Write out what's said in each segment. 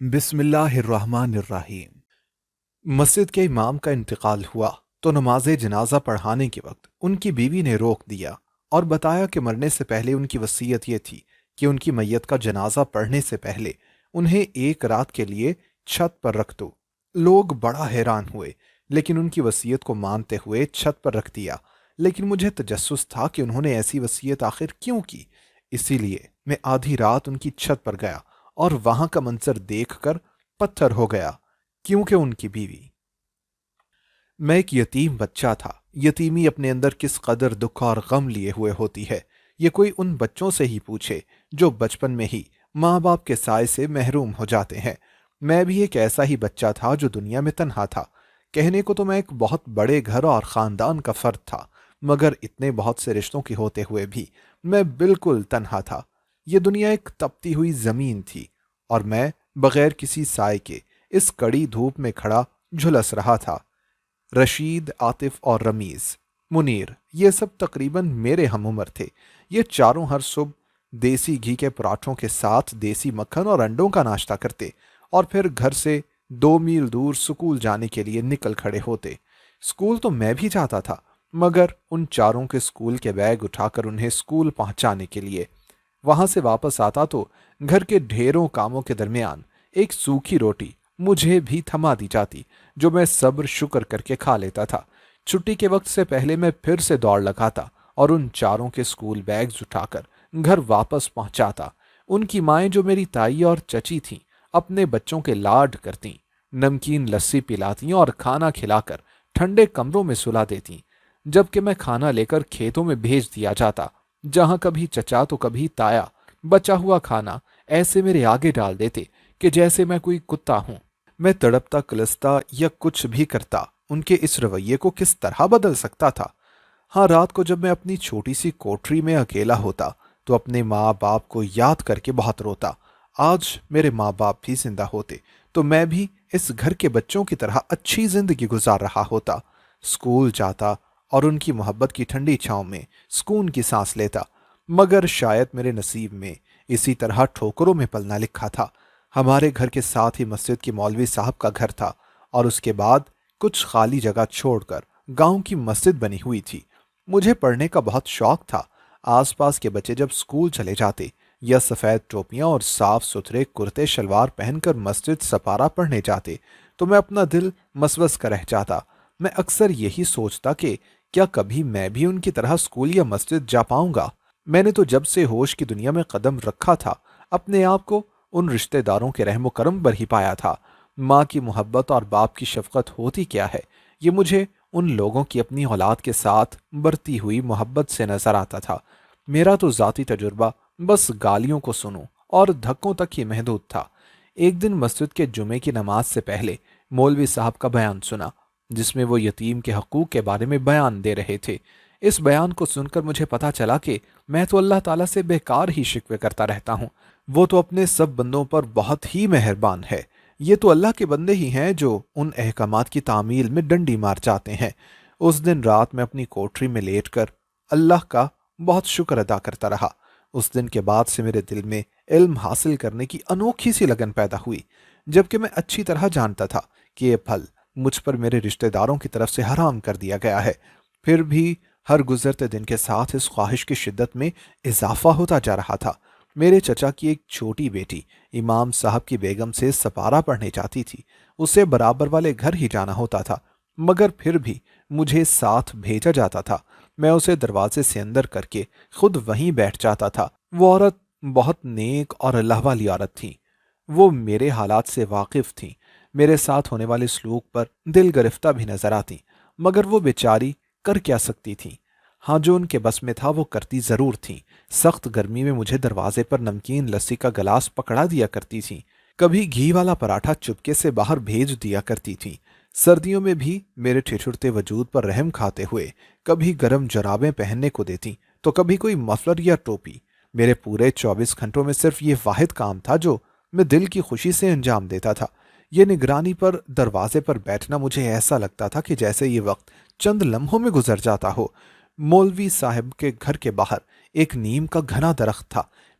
بسم اللہ الرحمن الرحیم۔ مسجد کے امام کا انتقال ہوا تو نماز جنازہ پڑھانے کے وقت ان کی بیوی نے روک دیا اور بتایا کہ مرنے سے پہلے ان کی وصیت یہ تھی کہ ان کی میت کا جنازہ پڑھنے سے پہلے انہیں ایک رات کے لیے چھت پر رکھ دو۔ لوگ بڑا حیران ہوئے، لیکن ان کی وصیت کو مانتے ہوئے چھت پر رکھ دیا۔ لیکن مجھے تجسس تھا کہ انہوں نے ایسی وصیت آخر کیوں کی، اسی لیے میں آدھی رات ان کی چھت پر گیا اور وہاں کا منظر دیکھ کر پتھر ہو گیا، کیونکہ ان کی بیوی۔ میں ایک یتیم بچہ تھا۔ یتیمی اپنے اندر کس قدر دکھ اور غم لیے ہوئے ہوتی ہے، یہ کوئی ان بچوں سے ہی پوچھے جو بچپن میں ہی ماں باپ کے سائے سے محروم ہو جاتے ہیں۔ میں بھی ایک ایسا ہی بچہ تھا جو دنیا میں تنہا تھا۔ کہنے کو تو میں ایک بہت بڑے گھر اور خاندان کا فرد تھا، مگر اتنے بہت سے رشتوں کے ہوتے ہوئے بھی میں بالکل تنہا تھا۔ یہ دنیا ایک تپتی ہوئی زمین تھی اور میں بغیر کسی سائے کے اس کڑی دھوپ میں کھڑا جھلس رہا تھا۔ رشید، عاطف اور رمیز، منیر، یہ سب تقریباً میرے ہم عمر تھے۔ یہ چاروں ہر صبح دیسی گھی کے پراٹھوں کے ساتھ دیسی مکھن اور انڈوں کا ناشتہ کرتے اور پھر گھر سے 2 میل دور سکول جانے کے لیے نکل کھڑے ہوتے۔ سکول تو میں بھی جاتا تھا، مگر ان چاروں کے سکول کے بیگ اٹھا کر انہیں سکول پہنچانے کے لیے۔ وہاں سے واپس آتا تو گھر کے ڈھیروں کاموں کے درمیان ایک سوکھی روٹی مجھے بھی تھما دی جاتی، جو میں صبر شکر کر کے کھا لیتا تھا۔ چھٹی کے وقت سے پہلے میں پھر سے دوڑ لگاتا اور ان چاروں کے سکول بیگز اٹھا کر گھر واپس پہنچاتا۔ ان کی مائیں جو میری تائی اور چچی تھیں، اپنے بچوں کے لاڈ کرتیں، نمکین لسی پلاتیں اور کھانا کھلا کر ٹھنڈے کمروں میں سلا دیتیں، جبکہ میں کھانا لے کر کھیتوں میں بھیج دیا جاتا، جہاں کبھی چچا تو کبھی تایا بچا ہوا کھانا ایسے میرے آگے ڈال دیتے کہ جیسے میں کوئی کتا ہوں۔ میں تڑپتا کلستا یا کچھ بھی کرتا، ان کے اس رویے کو کس طرح بدل سکتا تھا؟ ہاں، رات کو جب میں اپنی چھوٹی سی کوٹری میں اکیلا ہوتا تو اپنے ماں باپ کو یاد کر کے بہت روتا۔ آج میرے ماں باپ بھی زندہ ہوتے تو میں بھی اس گھر کے بچوں کی طرح اچھی زندگی گزار رہا ہوتا۔ سکول جاتا اور ان کی محبت کی ٹھنڈی چھاؤں میں سکون کی سانس لیتا، مگر شاید میرے نصیب میں اسی طرح ٹھوکروں میں پلنا لکھا تھا۔ ہمارے گھر کے ساتھ ہی مسجد کی مولوی صاحب کا گھر تھا اور اس کے بعد کچھ خالی جگہ چھوڑ کر گاؤں کی مسجد بنی ہوئی تھی۔ مجھے پڑھنے کا بہت شوق تھا۔ آس پاس کے بچے جب سکول چلے جاتے یا سفید ٹوپیاں اور صاف ستھرے کرتے شلوار پہن کر مسجد سپارہ پڑھنے جاتے تو میں اپنا دل مسوس کا رہ جاتا۔ میں اکثر یہی سوچتا کہ کیا کبھی میں بھی ان کی طرح سکول یا مسجد جا پاؤں گا۔ میں نے تو جب سے ہوش کی دنیا میں قدم رکھا تھا اپنے آپ کو ان رشتہ داروں کے رحم و کرم پر ہی پایا تھا۔ ماں کی محبت اور باپ کی شفقت ہوتی کیا ہے، یہ مجھے ان لوگوں کی اپنی اولاد کے ساتھ برتی ہوئی محبت سے نظر آتا تھا۔ میرا تو ذاتی تجربہ بس گالیوں کو سنوں اور دھکوں تک ہی محدود تھا۔ ایک دن مسجد کے جمعے کی نماز سے پہلے مولوی صاحب کا بیان سنا، جس میں وہ یتیم کے حقوق کے بارے میں بیان دے رہے تھے۔ اس بیان کو سن کر مجھے پتا چلا کہ میں تو اللہ تعالیٰ سے بیکار ہی شکوے کرتا رہتا ہوں۔ وہ تو اپنے سب بندوں پر بہت ہی مہربان ہے۔ یہ تو اللہ کے بندے ہی ہیں جو ان احکامات کی تعمیل میں ڈنڈی مار جاتے ہیں۔ اس دن رات میں اپنی کوٹری میں لیٹ کر اللہ کا بہت شکر ادا کرتا رہا۔ اس دن کے بعد سے میرے دل میں علم حاصل کرنے کی انوکھی سی لگن پیدا ہوئی، جبکہ میں اچھی طرح جانتا تھا کہ یہ پھل مجھ پر میرے رشتہ داروں کی طرف سے حرام کر دیا گیا ہے۔ پھر بھی ہر گزرتے دن کے ساتھ اس خواہش کی شدت میں اضافہ ہوتا جا رہا تھا۔ میرے چچا کی ایک چھوٹی بیٹی امام صاحب کی بیگم سے سپارہ پڑھنے جاتی تھی۔ اسے برابر والے گھر ہی جانا ہوتا تھا، مگر پھر بھی مجھے ساتھ بھیجا جاتا تھا۔ میں اسے دروازے سے اندر کر کے خود وہیں بیٹھ جاتا تھا۔ وہ عورت بہت نیک اور اللہ والی عورت تھی۔ وہ میرے حالات سے واقف تھیں، میرے ساتھ ہونے والے سلوک پر دل گرفتہ بھی نظر آتی، مگر وہ بیچاری کر کیا سکتی تھیں؟ ہاں، جو ان کے بس میں تھا وہ کرتی ضرور تھیں۔ سخت گرمی میں مجھے دروازے پر نمکین لسی کا گلاس پکڑا دیا کرتی تھیں، کبھی گھی والا پراٹھا چپکے سے باہر بھیج دیا کرتی تھیں۔ سردیوں میں بھی میرے ٹھٹھرتے وجود پر رحم کھاتے ہوئے کبھی گرم جرابیں پہننے کو دیتی تو کبھی کوئی مفلر یا ٹوپی۔ میرے پورے 24 گھنٹوں میں صرف یہ واحد کام تھا جو میں دل کی خوشی سے انجام دیتا تھا۔ یہ نگرانی پر دروازے پر بیٹھنا مجھے ایسا لگتا تھا کہ جیسے یہ وقت چند لمحوں میں گزر جاتا ہو۔ مولوی صاحب کے گھر کے باہر ایک نیم کا گھنا درخت تھا۔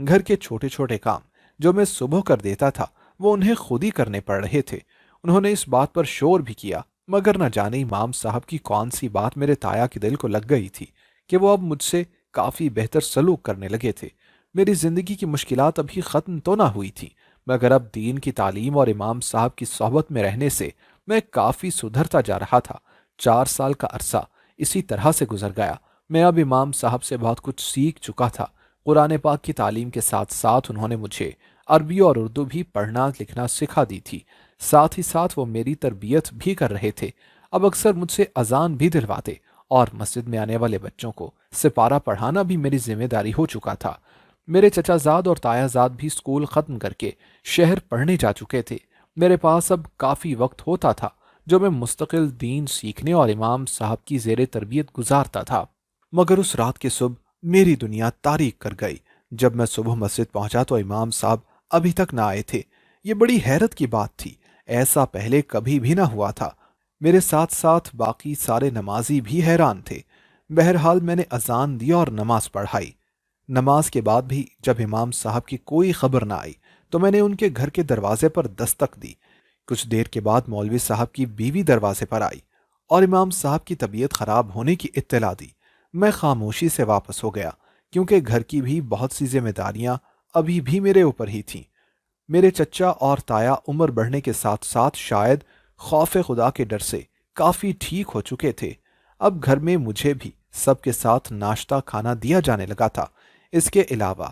گھر کے چھوٹے چھوٹے کام جو میں صبح کر دیتا تھا وہ انہیں خود ہی کرنے پڑ رہے تھے۔ انہوں نے اس بات پر شور بھی کیا، مگر نہ جانے امام صاحب کی کون سی بات میرے تایا کے دل کو لگ گئی تھی کہ وہ اب مجھ سے کافی بہتر سلوک کرنے لگے تھے۔ میری زندگی کی مشکلات ابھی ختم تو نہ ہوئی تھی، مگر اب دین کی تعلیم اور امام صاحب کی صحبت میں رہنے سے میں کافی سدھرتا جا رہا تھا۔ 4 سال کا عرصہ اسی طرح سے گزر گیا۔ میں اب امام صاحب سے بہت کچھ سیکھ چکا تھا۔ قرآن پاک کی تعلیم کے ساتھ ساتھ انہوں نے مجھے عربی اور اردو بھی پڑھنا لکھنا سکھا دی تھی۔ ساتھ ہی ساتھ وہ میری تربیت بھی کر رہے تھے۔ اب اکثر مجھ سے اذان بھی دلواتے اور مسجد میں آنے والے بچوں کو سپارہ پڑھانا بھی میری ذمہ داری ہو چکا تھا۔ میرے چچا زاد اور تایا زاد بھی اسکول ختم کر کے شہر پڑھنے جا چکے تھے۔ میرے پاس اب کافی وقت ہوتا تھا جو میں مستقل دین سیکھنے اور امام صاحب کی زیر تربیت گزارتا تھا۔ مگر اس رات کی صبح میری دنیا تاریک کر گئی۔ جب میں صبح مسجد پہنچا تو امام صاحب ابھی تک نہ آئے تھے۔ یہ بڑی حیرت کی بات تھی، ایسا پہلے کبھی بھی نہ ہوا تھا۔ میرے ساتھ ساتھ باقی سارے نمازی بھی حیران تھے۔ بہرحال میں نے اذان دی اور نماز پڑھائی۔ نماز کے بعد بھی جب امام صاحب کی کوئی خبر نہ آئی تو میں نے ان کے گھر کے دروازے پر دستک دی۔ کچھ دیر کے بعد مولوی صاحب کی بیوی دروازے پر آئی اور امام صاحب کی طبیعت خراب ہونے کی اطلاع دی۔ میں خاموشی سے واپس ہو گیا کیونکہ گھر کی بھی بہت سی ذمہ داریاں ابھی بھی میرے اوپر ہی تھیں۔ میرے چچا اور تایا عمر بڑھنے کے ساتھ ساتھ شاید خوف خدا کے ڈر سے کافی ٹھیک ہو چکے تھے۔ اب گھر میں مجھے بھی سب کے ساتھ ناشتہ کھانا دیا جانے لگا تھا۔ اس کے علاوہ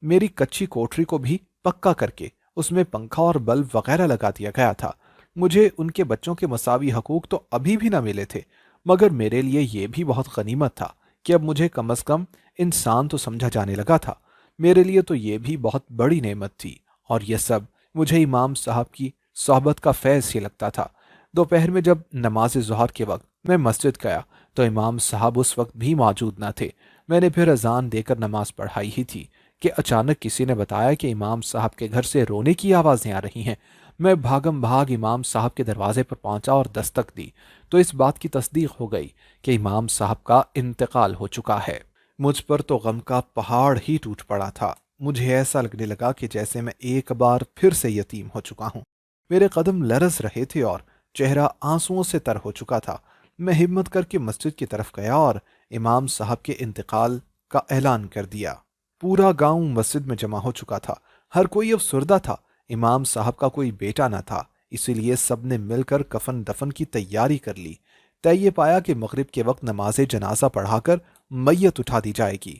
میری کچی کوٹری کو بھی پکا کر کے اس میں پنکھا اور بلب وغیرہ لگا دیا گیا تھا۔ مجھے ان کے بچوں کے مساوی حقوق تو ابھی بھی نہ ملے تھے، مگر میرے لیے یہ بھی بہت غنیمت تھا کہ اب مجھے کم از کم انسان تو سمجھا جانے لگا تھا۔ میرے لیے تو یہ بھی بہت بڑی نعمت تھی، اور یہ سب مجھے امام صاحب کی صحبت کا فیض ہی لگتا تھا۔ دوپہر میں جب نماز ظہر کے وقت میں مسجد گیا تو امام صاحب اس وقت بھی موجود نہ تھے۔ میں نے پھر اذان دے کر نماز پڑھائی ہی تھی کہ اچانک کسی نے بتایا کہ امام صاحب کے گھر سے رونے کی آوازیں آ رہی ہیں۔ میں بھاگم بھاگ امام صاحب کے دروازے پر پہنچا اور دستک دی تو اس بات کی تصدیق ہو گئی کہ امام صاحب کا انتقال ہو چکا ہے۔ مجھ پر تو غم کا پہاڑ ہی ٹوٹ پڑا تھا۔ مجھے ایسا لگنے لگا کہ جیسے میں ایک بار پھر سے یتیم ہو چکا ہوں۔ میرے قدم لرز رہے تھے اور چہرہ آنسوؤں سے تر ہو چکا تھا۔ میں ہمت کر کے مسجد کی طرف گیا اور امام صاحب کے انتقال کا اعلان کر دیا۔ پورا گاؤں مسجد میں جمع ہو چکا تھا۔ ہر کوئی افسردہ تھا۔ امام صاحب کا کوئی بیٹا نہ تھا، اسی لیے سب نے مل کر کفن دفن کی تیاری کر لی۔ طے یہ پایا کہ مغرب کے وقت نماز جنازہ پڑھا کر میت اٹھا دی جائے گی۔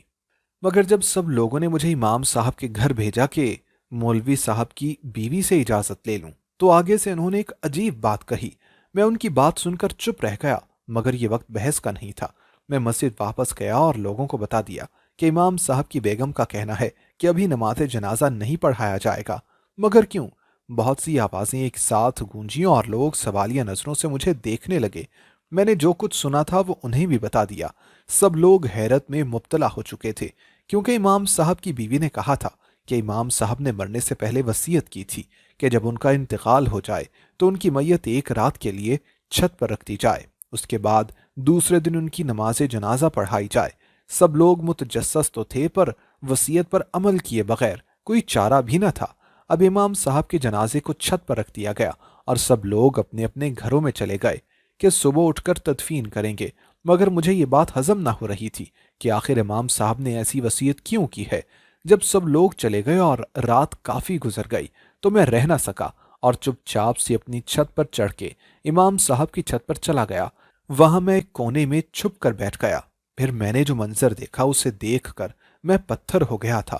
مگر جب سب لوگوں نے مجھے امام صاحب کے گھر بھیجا کہ مولوی صاحب کی بیوی سے اجازت لے لوں تو آگے سے انہوں نے ایک عجیب بات کہی۔ میں ان کی بات سن کر چپ رہ گیا، مگر یہ وقت بحث کا نہیں تھا۔ میں مسجد واپس گیا اور لوگوں کو بتا دیا کہ امام صاحب کی بیگم کا کہنا ہے کہ ابھی نماز جنازہ نہیں پڑھایا جائے گا۔ مگر کیوں؟ بہت سی آوازیں ایک ساتھ گونجیں اور لوگ سوالیہ نظروں سے مجھے دیکھنے لگے۔ میں نے جو کچھ سنا تھا وہ انہیں بھی بتا دیا۔ سب لوگ حیرت میں مبتلا ہو چکے تھے، کیونکہ امام صاحب کی بیوی نے کہا تھا کہ امام صاحب نے مرنے سے پہلے وصیت کی تھی کہ جب ان کا انتقال ہو جائے تو ان کی میت ایک رات کے لیے چھت پر رکھ دی جائے، اس کے بعد دوسرے دن ان کی نماز جنازہ پڑھائی جائے۔ سب لوگ متجسس تو تھے، پر وصیت پر عمل کیے بغیر کوئی چارہ بھی نہ تھا۔ اب امام صاحب کے جنازے کو چھت پر رکھ دیا گیا اور سب لوگ اپنے اپنے گھروں میں چلے گئے کہ صبح اٹھ کر تدفین کریں گے۔ مگر مجھے یہ بات ہضم نہ ہو رہی تھی کہ آخر امام صاحب نے ایسی وصیت کیوں کی ہے۔ جب سب لوگ چلے گئے اور رات کافی گزر گئی تو میں رہ نہ سکا اور چپ چاپ سے اپنی چھت پر چڑھ کے امام صاحب کی چھت پر چلا گیا۔ وہاں میں ایک کونے میں چھپ کر بیٹھ گیا۔ پھر میں نے جو منظر دیکھا اسے دیکھ کر میں پتھر ہو گیا تھا۔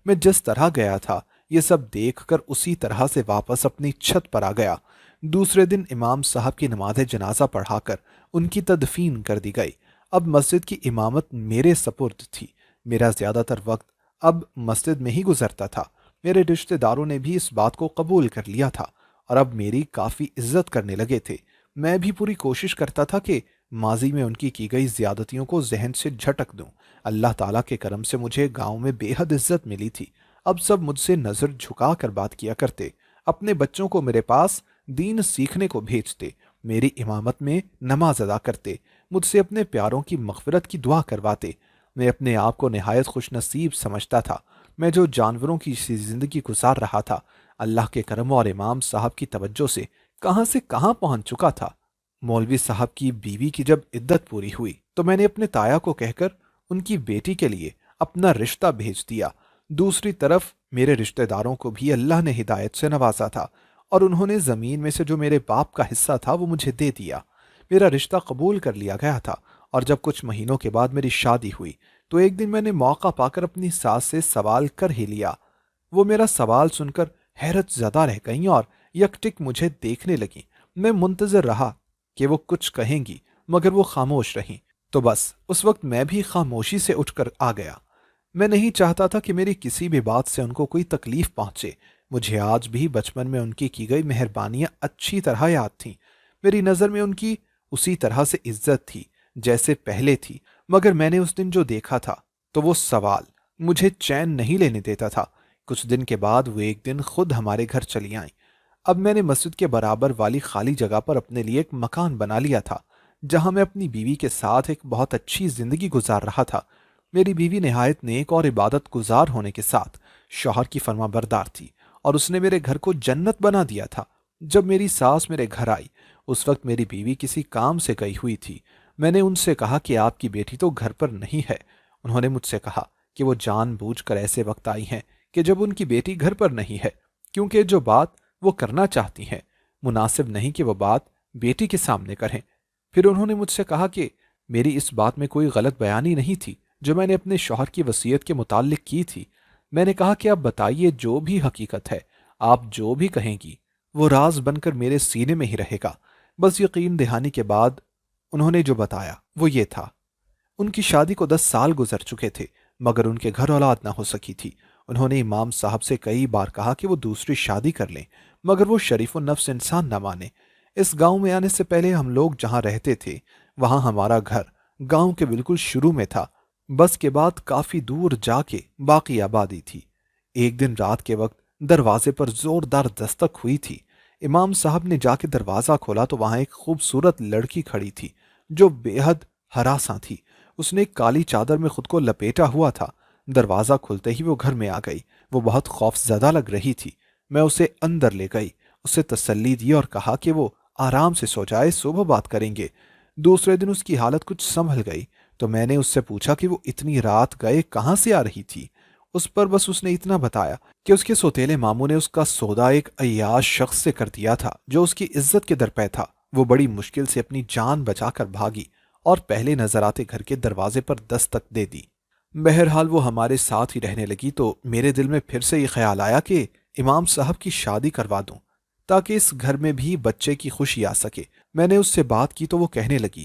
میں جس طرح گیا تھا یہ سب دیکھ کر اسی طرح سے واپس اپنی چھت پر آ گیا۔ دوسرے دن امام صاحب کی نماز جنازہ پڑھا کر ان کی تدفین کر دی گئی۔ اب مسجد کی امامت میرے سپرد تھی۔ میرا زیادہ تر وقت اب مسجد میں ہی گزرتا تھا۔ میرے رشتہ داروں نے بھی اس بات کو قبول کر لیا تھا اور اب میری کافی عزت کرنے لگے تھے۔ میں بھی پوری کوشش کرتا تھا کہ ماضی میں ان کی گئی زیادتیوں کو ذہن سے جھٹک دوں۔ اللہ تعالیٰ کے کرم سے مجھے گاؤں میں بے حد عزت ملی تھی۔ اب سب مجھ سے نظر جھکا کر بات کیا کرتے، اپنے بچوں کو میرے پاس دین سیکھنے کو بھیجتے، میری امامت میں نماز ادا کرتے، مجھ سے اپنے پیاروں کی مغفرت کی دعا کرواتے۔ میں اپنے آپ کو نہایت خوش نصیب سمجھتا تھا۔ میں جو جانوروں کی سی زندگی گزار رہا تھا، اللہ کے کرم اور امام صاحب کی توجہ سے کہاں پہنچ چکا تھا۔ مولوی صاحب کی بیوی کی جب عدت پوری ہوئی تو میں نے اپنے تایا کو کہہ کر ان کی بیٹی کے لیے اپنا رشتہ بھیج دیا۔ دوسری طرف میرے رشتہ داروں کو بھی اللہ نے ہدایت سے نوازا تھا، اور انہوں نے زمین میں سے جو میرے باپ کا حصہ تھا وہ مجھے دے دیا۔ میرا رشتہ قبول کر لیا گیا تھا، اور جب کچھ مہینوں کے بعد میری شادی ہوئی تو ایک دن میں نے موقع پا کر اپنی ساس سے سوال کر ہی لیا۔ وہ میرا سوال سن کر حیرت زدہ رہ گئیں اور یکٹک مجھے دیکھنے لگیں۔ میں منتظر رہا کہ وہ کچھ کہیں گی، مگر وہ خاموش رہیں، تو بس اس وقت میں بھی خاموشی سے اٹھ کر آ گیا۔ میں نہیں چاہتا تھا کہ میری کسی بھی بات سے ان کو کوئی تکلیف پہنچے۔ مجھے آج بھی بچپن میں ان کی گئی مہربانیاں اچھی طرح یاد تھیں۔ میری نظر میں ان کی اسی طرح سے عزت تھی جیسے پہلے تھی، مگر میں نے اس دن جو دیکھا تھا تو وہ سوال مجھے چین نہیں لینے دیتا تھا۔ کچھ دن کے بعد وہ ایک دن خود ہمارے گھر چلی آئیں۔ اب میں نے مسجد کے برابر والی خالی جگہ پر اپنے لیے ایک مکان بنا لیا تھا، جہاں میں اپنی بیوی کے ساتھ ایک بہت اچھی زندگی گزار رہا تھا۔ میری بیوی نہایت نیک اور عبادت گزار ہونے کے ساتھ شوہر کی فرما بردار تھی، اور اس نے میرے گھر کو جنت بنا دیا تھا۔ جب میری ساس میرے گھر آئی، اس وقت میری بیوی کسی کام سے گئی ہوئی تھی۔ میں نے ان سے کہا کہ آپ کی بیٹی تو گھر پر نہیں ہے۔ انہوں نے مجھ سے کہا کہ وہ جان بوجھ کر ایسے وقت آئی ہیں کہ جب ان کی بیٹی گھر پر نہیں ہے، کیونکہ جو بات وہ کرنا چاہتی ہیں مناسب نہیں کہ وہ بات بیٹی کے سامنے کریں۔ پھر انہوں نے مجھ سے کہا کہ میری اس بات میں کوئی غلط بیانی نہیں تھی جو میں نے اپنے شوہر کی وصیت کے متعلق کی تھی۔ میں نے کہا کہ آپ بتائیے، جو بھی حقیقت ہے، آپ جو بھی کہیں گی وہ راز بن کر میرے سینے میں ہی رہے گا۔ بس یقین دہانی کے بعد انہوں نے جو بتایا وہ یہ تھا۔ ان کی شادی کو 10 سال گزر چکے تھے، مگر ان کے گھر اولاد نہ ہو سکی تھی۔ انہوں نے امام صاحب سے کئی بار کہا کہ وہ دوسری شادی کر لیں، مگر وہ شریف النفس انسان نہ مانے۔ اس گاؤں میں آنے سے پہلے ہم لوگ جہاں رہتے تھے وہاں ہمارا گھر گاؤں کے بالکل شروع میں تھا، بس کے بعد کافی دور جا کے باقی آبادی تھی۔ ایک دن رات کے وقت دروازے پر زوردار دستک ہوئی تھی۔ امام صاحب نے جا کے دروازہ کھولا تو وہاں ایک خوبصورت لڑکی کھڑی تھی جو بے حد ہراساں تھی۔ اس نے ایک کالی چادر میں خود کو لپیٹا ہوا تھا۔ دروازہ کھلتے ہی وہ گھر میں آ گئی۔ وہ بہت خوف زدہ لگ رہی تھی۔ میں اسے اندر لے گئی، اسے تسلی دی اور کہا کہ وہ آرام سے سو جائے، صبح بات کریں گے۔ دوسرے دن اس کی حالت کچھ سنبھل گئی تو میں نے اس سے پوچھا کہ وہ اتنی رات گئے کہاں سے آ رہی تھی۔ اس پر بس اس نے اتنا بتایا کہ اس کے سوتیلے ماموں نے اس کا سودا ایک عیاش شخص سے کر دیا تھا جو اس کی عزت کے درپے تھا۔ وہ بڑی مشکل سے اپنی جان بچا کر بھاگی اور پہلے نظر آتے گھر کے دروازے پر دستک دے دی۔ بہرحال وہ ہمارے ساتھ ہی رہنے لگی تو میرے دل میں پھر سے یہ خیال آیا کہ امام صاحب کی شادی کروا دوں تاکہ اس گھر میں بھی بچے کی خوشی آ سکے۔ میں نے اس سے بات کی تو وہ کہنے لگی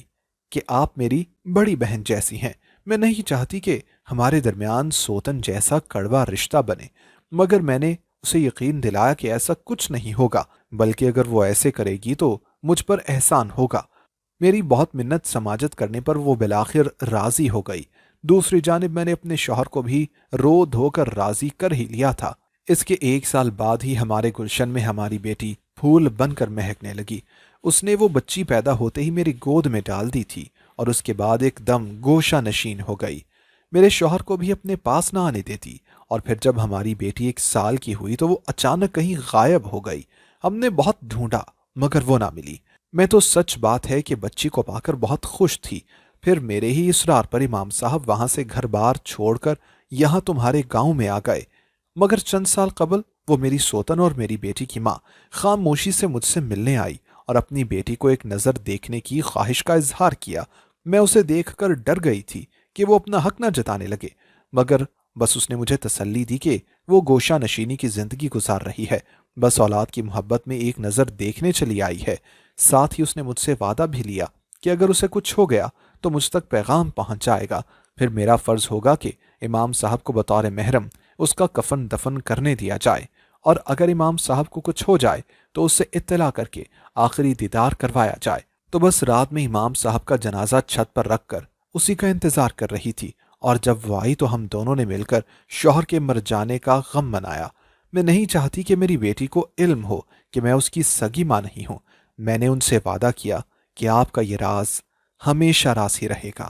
کہ آپ میری بڑی بہن جیسی ہیں، میں نہیں چاہتی کہ ہمارے درمیان سوتن جیسا کڑوا رشتہ بنے، مگر میں نے اسے یقین دلایا کہ ایسا کچھ نہیں ہوگا، بلکہ اگر وہ ایسے کرے گی تو مجھ پر احسان ہوگا۔ میری بہت منت سماجت کرنے پر وہ بالآخر راضی ہو گئی۔ دوسری جانب میں نے اپنے شوہر کو بھی رو دھو کر راضی کر ہی لیا تھا۔ اس کے 1 سال بعد ہی ہمارے گلشن میں ہماری بیٹی پھول بن کر مہکنے لگی۔ اس نے وہ بچی پیدا ہوتے ہی میری گود میں ڈال دی تھی اور اس کے بعد ایک دم گوشہ نشین ہو گئی۔ میرے شوہر کو بھی اپنے پاس نہ آنے دیتی، اور پھر جب ہماری بیٹی 1 سال کی ہوئی تو وہ اچانک کہیں غائب ہو گئی۔ ہم نے بہت ڈھونڈا مگر وہ نہ ملی۔ میں تو سچ بات ہے کہ بچی کو پا کر بہت خوش تھی۔ پھر میرے ہی اصرار پر امام صاحب وہاں سے گھر بار چھوڑ کر یہاں تمہارے گاؤں میں آ گئے، مگر چند سال قبل وہ میری سوتن اور میری بیٹی کی ماں خاموشی سے مجھ سے ملنے آئی اور اپنی بیٹی کو ایک نظر دیکھنے کی خواہش کا اظہار کیا۔ میں اسے دیکھ کر ڈر گئی تھی کہ وہ اپنا حق نہ جتانے لگے، مگر بس اس نے مجھے تسلی دی کہ وہ گوشہ نشینی کی زندگی گزار رہی ہے، بس اولاد کی محبت میں ایک نظر دیکھنے چلی آئی ہے۔ ساتھ ہی اس نے مجھ سے وعدہ بھی لیا کہ اگر اسے کچھ ہو گیا تو مجھ تک پیغام پہنچ جائے گا، پھر میرا فرض ہوگا کہ امام صاحب کو بطور محرم اس کا کفن دفن کرنے دیا جائے، اور اگر امام صاحب کو کچھ ہو جائے تو اس سے اطلاع کر کے آخری دیدار کروایا جائے۔ تو بس رات میں امام صاحب کا جنازہ چھت پر رکھ کر اسی کا انتظار کر رہی تھی، اور جب وہ آئی تو ہم دونوں نے مل کر شوہر کے مر جانے کا غم منایا۔ میں نہیں چاہتی کہ میری بیٹی کو علم ہو کہ میں اس کی سگی ماں نہیں ہوں۔ میں نے ان سے وعدہ کیا کہ آپ کا یہ راز ہمیشہ راز ہی رہے گا۔